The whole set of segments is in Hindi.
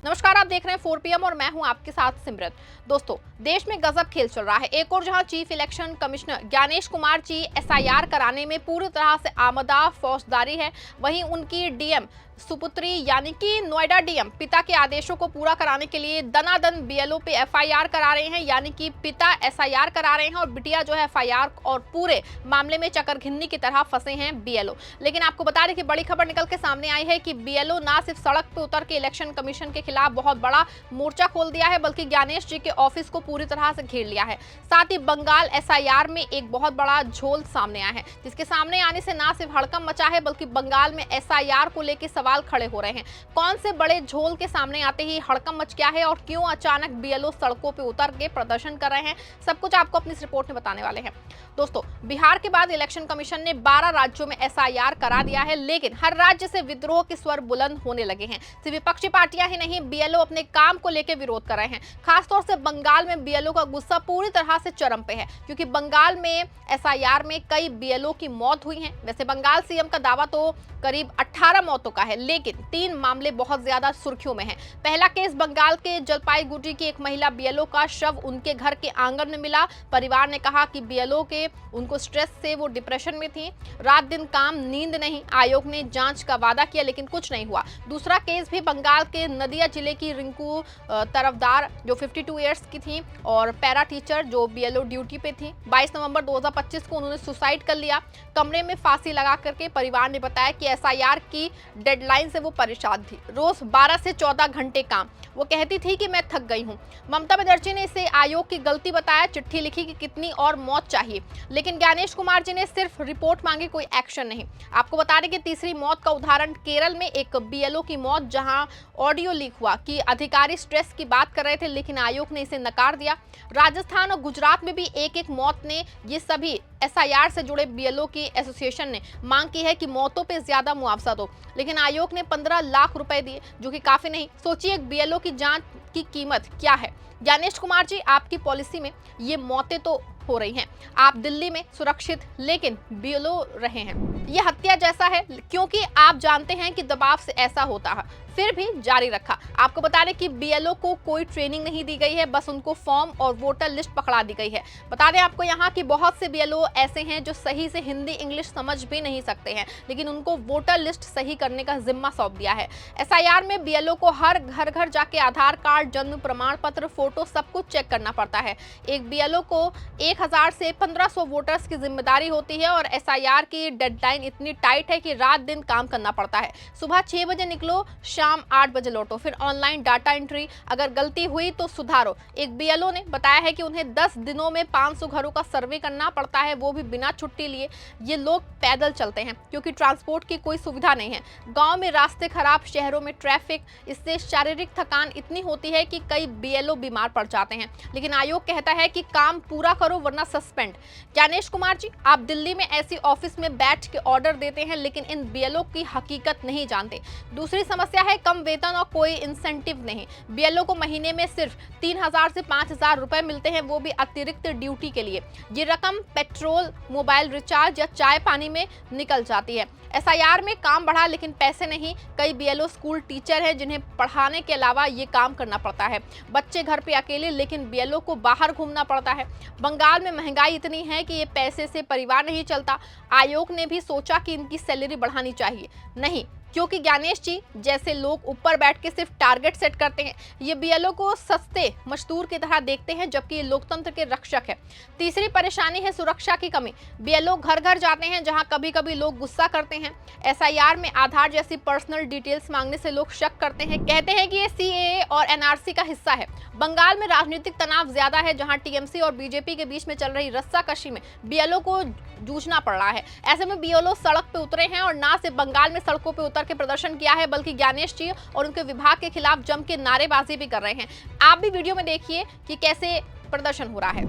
नमस्कार, आप देख रहे हैं 4 PM और मैं हूं आपके साथ सिमरत। दोस्तों, देश में गजब खेल चल रहा है। एक और जहां chief election commissioner Gyanesh Kumar ji SIR कराने में पूरी तरह से आमदा फौजदारी है, वहीं उनकी डीएम सुपुत्री यानी कि नोएडा डीएम पिता के आदेशों को पूरा कराने के लिए दनादन बीएलओ पे एफआईआर करा रहे हैं, यानी कि पिता एसआईआर करा रहे हैं और बिटिया जो है एफआईआर और पूरे मामले में चकरघिन्नी की तरह फंसे हैं बीएलओ। लेकिन आपको बता दें कि बड़ी खबर निकल के सामने आई है कि बीएलओ ना सिर्फ सड़क पे उतर के इलेक्शन कमीशन के खिलाफ बहुत बड़ा मोर्चा खोल दिया है, बल्कि ज्ञानेश जी के ऑफिस को पूरी तरह से घेर लिया है। साथ ही बंगाल एसआईआर में एक बहुत बड़ा झोल सामने आया है, जिसके सामने आने से ना सिर्फ हड़कंप मचा है, बल्कि बंगाल में एसआईआर को लेकर सवाल खड़े हो रहे हैं। कौन से बड़े झोल के सामने आते ही हड़कंप मच गया है और क्यों अचानक बीएलओ सड़कों पे उतर के प्रदर्शन कर रहे हैं, सब कुछ आपको अपनी इस रिपोर्ट में बताने वाले हैं। दोस्तों, बिहार के बाद इलेक्शन कमीशन ने 12 राज्यों में एसआईआर करा दिया है, लेकिन हर राज्य से विद्रोह के स्वर बुलंद होने लगे हैं। सिर्फ विपक्षी पार्टियां ही नहीं, बीएलओ अपने काम को लेकर विरोध कर रहे हैं। खासतौर से बंगाल में बीएलओ का गुस्सा पूरी तरह से चरम पे है, क्योंकि बंगाल में एसआईआर में कई बीएलओ की मौत हुई है। वैसे बंगाल सीएम का दावा तो करीब 18 मौतों का है, लेकिन 3 मामले बहुत ज्यादा सुर्खियों में हैं। पहला केस बंगाल के जलपाईगुड़ी की एक महिला बीएलओ का शव उनके घर के आंगन में मिला। परिवार ने कहा कि बीएलओ के उनको स्ट्रेस से वो डिप्रेशन में थी, रात दिन काम नींद नहीं। आयोग ने जांच का वादा किया, लेकिन कुछ नहीं हुआ। दूसरा केस भी बंगाल के नदिया जिले की रिंकू तरफदार, जो 52 ईयर्स की थी और पैरा टीचर जो बीएलओ ड्यूटी पे थी। 22 नवंबर 2025 को उन्होंने सुसाइड कर लिया, कमरे में फांसी लगा करके। परिवार ने बताया कि एसआईआर की डेडलाइन से वो परेशान थी, रोज 12 से 14 घंटे काम। वो कहती थी कि मैं थक गई हूँ। ममता बनर्जी ने इसे आयोग की गलती बताया, चिट्ठी लिखी कि कितनी और मौत चाहिए, लेकिन ज्ञानेश कुमार जी ने सिर्फ रिपोर्ट मांगी, कोई एक्शन नहीं। आपको बता दें कि तीसरी मौत का उदाहरण केरल में एक बीएलओ की मौत, जहां ऑडियो लीक हुआ कि अधिकारी स्ट्रेस की बात कर रहे थे, लेकिन आयोग ने इसे नकार दिया। राजस्थान और गुजरात में भी एक मौत ने, ये सभी एसआईआर से जुड़े बीएलओ की एसोसिएशन ने मांग की है कि मौतों पे ज्यादा मुआवजा दो, लेकिन आयोग ने 15 लाख रुपए दिए, जो कि काफी नहीं। सोचिए एक बीएलओ की जान की कीमत क्या है। ज्ञानेश कुमार जी, आपकी पॉलिसी में ये मौतें तो हो रही हैं, आप दिल्ली में सुरक्षित, लेकिन बीएलओ रहे हैं। ये हत्या जैसा है, क्योंकि आप जानते हैं कि दबाव से ऐसा होता है, फिर भी जारी रखा। आपको बता दें कि बीएलओ को कोई ट्रेनिंग नहीं दी गई है, बस उनको फॉर्म और वोटर लिस्ट पकड़ा दी गई है। बता दें आपको यहाँ कि बहुत से बीएलओ ऐसे हैं जो सही से हिंदी इंग्लिश समझ भी नहीं सकते हैं, लेकिन उनको वोटर लिस्ट सही करने का जिम्मा सौंप दिया है। एसआईआर में बीएलओ को हर घर जाके आधार कार्ड, जन्म प्रमाण पत्र, फोटो सब कुछ चेक करना पड़ता है। एक बीएलओ को 1000 से 1500 वोटर्स की जिम्मेदारी होती है और एसआईआर की डेडलाइन इतनी टाइट है कि रात दिन काम करना पड़ता है। सुबह 6 बजे निकलो, शाम 8 बजे लौटो, फिर ऑनलाइन डाटा एंट्री, अगर गलती हुई तो सुधारो। एक बीएलओ ने बताया है कि उन्हें 10 दिनों में 500 घरों का सर्वे करना पड़ता है, वो भी बिना छुट्टी लिए। ये लोग पैदल चलते हैं, क्योंकि ट्रांसपोर्ट की कोई सुविधा नहीं है। गांव में रास्ते खराब, शहरों में ट्रैफिक, इससे शारीरिक थकान इतनी होती है कि कई बीएलओ बीमार पड़ जाते हैं। लेकिन आयोग कहता है कि काम पूरा करो वरना सस्पेंड। ज्ञानेश कुमार जी, आप दिल्ली में ऐसी ऑफिस में बैठ के ऑर्डर देते हैं, लेकिन इन बीएलओ की हकीकत नहीं जानते। दूसरी समस्या है कम वेतन और कोई इंसेंटिव नहीं। बीएलओ को महीने में सिर्फ 3000 से 5000 रुपए मिलते हैं, वो भी अतिरिक्त ड्यूटी के लिए। ये रकम पेट्रोल, मोबाइल रिचार्ज या चाय पानी में निकल जाती है। एसआईआर में काम बढ़ा, लेकिन पैसे नहीं। कई बीएलओ स्कूल टीचर हैं जिन्हें पढ़ाने के अलावा ये काम करना पड़ता है। बच्चे घर पे अकेले, लेकिन बीएलओ को बाहर घूमना पड़ता है। बंगाल में महंगाई इतनी है कि ये पैसे से परिवार नहीं चलता। आयोग ने भी सोचा कि इनकी सैलरी बढ़ानी चाहिए, नहीं, क्योंकि ज्ञानेश जी जैसे लोग ऊपर बैठ के सिर्फ टारगेट सेट करते हैं। ये बीएलओ को सस्ते मजदूर की तरह देखते हैं, जबकि ये लोकतंत्र के रक्षक है। तीसरी परेशानी है सुरक्षा की कमी। बीएलओ घर घर जाते हैं, जहां कभी कभी लोग गुस्सा करते हैं। एसआईआर में आधार जैसी पर्सनल डिटेल्स मांगने से लोग शक करते हैं, कहते हैं कि ये सीएए और एनआरसी का हिस्सा है। बंगाल में राजनीतिक तनाव ज्यादा है, जहां टीएमसी और बीजेपी के बीच में चल रही रस्साकशी में बीएलओ को जूझना पड़ रहा है। ऐसे में बीएलओ सड़क पे उतरे हैं और ना सिर्फ बंगाल में सड़कों पे उतर के प्रदर्शन किया है, बल्कि ज्ञानेश जी और उनके विभाग के खिलाफ जम के नारेबाजी भी कर रहे हैं। आप भी वीडियो में देखिए कि कैसे प्रदर्शन हो रहा है।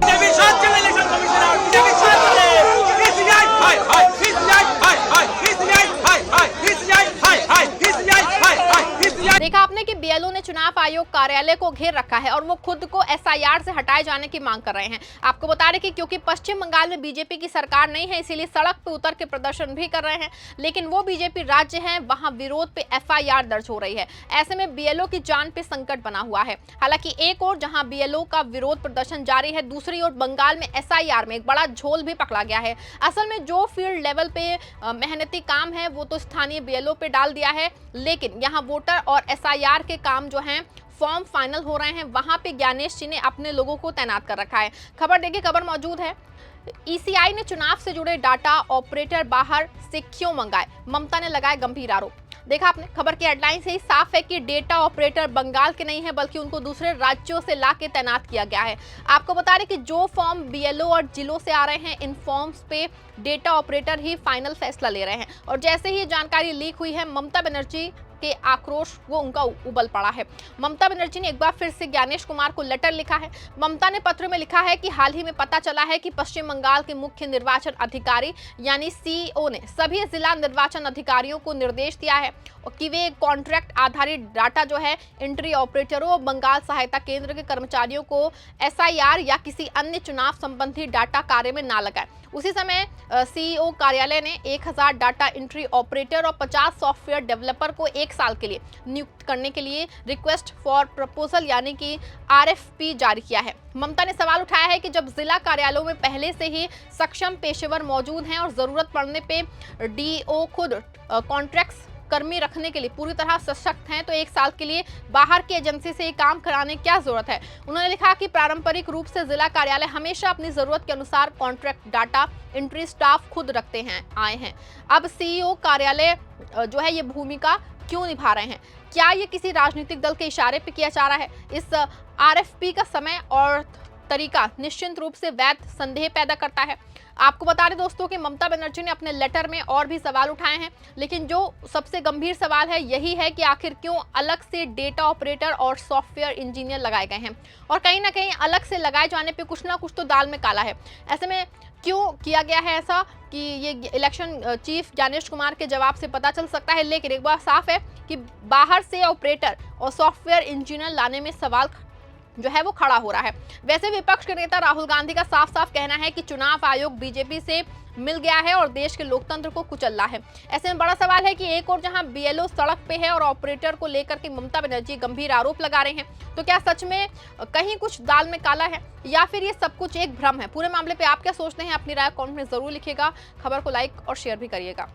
देखा आपने कि बीएलओ ने चुनाव आयोग कार्यालय को घेर रखा है और वो खुद को एसआईआर से हटाए जाने की मांग कर रहे हैं। आपको बता दें कि क्योंकि पश्चिम बंगाल में बीजेपी की सरकार नहीं है, इसीलिए सड़क पे उतर के प्रदर्शन भी कर रहे हैं, लेकिन वो बीजेपी राज्य है, वहां विरोध पे एफआईआर दर्ज हो रही है। ऐसे में बीएलओ की जान पे संकट बना हुआ है। हालांकि एक और जहां बीएलओ का विरोध प्रदर्शन जारी है, दूसरी ओर बंगाल में एसआईआर में एक बड़ा झोल भी पकड़ा गया है। असल में जो फील्ड लेवल पे मेहनती काम है वो तो स्थानीय बीएलओ पे डाल दिया है, लेकिन यहाँ वोटर और एसआईआर के काम जो हैं फॉर्म फाइनल हो रहे हैं, वहां पे ज्ञानेश जी ने अपने लोगों को तैनात कर रखा है। खबर देखिए, खबर मौजूद है। ईसीआई ने चुनाव से जुड़े डाटा ऑपरेटर बाहर से क्यों मंगाए, ममता ने लगाए गंभीर आरोप। देखा आपने, खबर की हेडलाइन से ही साफ है कि डेटा ऑपरेटर बंगाल के नहीं है, बल्कि उनको दूसरे राज्यों से ला के तैनात किया गया है। आपको बता दें कि जो फॉर्म बीएलओ और जिलों से आ रहे हैं, इन फॉर्म्स पे डेटा ऑपरेटर ही फाइनल फैसला ले रहे हैं। और जैसे ही ये जानकारी लीक हुई है, ममता बनर्जी के आक्रोश वो उनका उबल पड़ा है। ममता बनर्जी ने एक बार फिर से ज्ञानेश कुमार को लेटर लिखा है। ममता ने पत्र में लिखा है कि हाल ही में पता चला है कि पश्चिम बंगाल के मुख्य निर्वाचन अधिकारी यानी सीईओ ने सभी जिला निर्वाचन अधिकारियों को निर्देश दिया है कि वे कॉन्ट्रैक्ट आधारित डाटा जो है एंट्री ऑपरेटरों और बंगाल सहायता केंद्र के कर्मचारियों को एसआईआर या किसी अन्य चुनाव संबंधी डाटा कार्य में ना लगाए। उसी समय सीईओ कार्यालय ने 1000 डाटा एंट्री ऑपरेटर और 50 सॉफ्टवेयर डेवलपर को 1 साल के लिए नियुक्त करने के लिए रिक्वेस्ट फॉर प्रपोजल यानी कि आरएफपी जारी किया है। ममता ने सवाल उठाया है कि जब जिला कार्यालयों में पहले से ही सक्षम पेशेवर मौजूद हैं और जरूरत पड़ने पे डीओ खुद कॉन्ट्रैक्ट्स कर्मी रखने के लिए पूरी तरह सशक्त हैं, तो 1 साल के लिए बाहर की एजेंसी से ये काम कराने की क्या जरूरत है। उन्होंने लिखा कि पारंपरिक रूप से जिला कार्यालय हमेशा अपनी जरूरत के अनुसार कॉन्ट्रैक्ट डाटा एंट्री स्टाफ खुद रखते हैं आए हैं। अब सीईओ कार्यालय जो है ये भूमिका क्यों निभा रहे हैं? क्या ये किसी राजनीतिक दल के इशारे पे किया जा रहा है? इस आरएफपी का समय और तरीका निश्चित रूप से वैध संदेह पैदा करता है। आपको बता दें दोस्तों कि ममता बनर्जी ने अपने लेटर में और भी सवाल उठाए हैं, लेकिन जो सबसे गंभीर सवाल है यही है कि आखिर क्यों अलग से डेटा ऑपरेटर और सॉफ्टवेयर इंजीनियर लगाए गए हैं, और कहीं ना कहीं अलग से लगाए जाने पे कुछ ना कुछ तो दाल में काला है। ऐसे में क्यों किया गया है ऐसा कि ये इलेक्शन चीफ ज्ञानेश कुमार के जवाब से पता चल सकता है, लेकिन एक बात साफ है कि बाहर से ऑपरेटर और सॉफ्टवेयर इंजीनियर लाने में सवाल जो है वो खड़ा हो रहा है। वैसे विपक्ष के नेता राहुल गांधी का साफ साफ कहना है कि चुनाव आयोग बीजेपी से मिल गया है और देश के लोकतंत्र को कुचल रहा है। ऐसे में बड़ा सवाल है कि एक और जहां बीएलओ सड़क पे है और ऑपरेटर को लेकर के ममता बनर्जी गंभीर आरोप लगा रहे हैं, तो क्या सच में कहीं कुछ दाल में काला है या फिर ये सब कुछ एक भ्रम है? पूरे मामले पे आप क्या सोचते हैं? अपनी राय कमेंट में जरूर लिखिएगा। खबर को लाइक और शेयर भी करिएगा।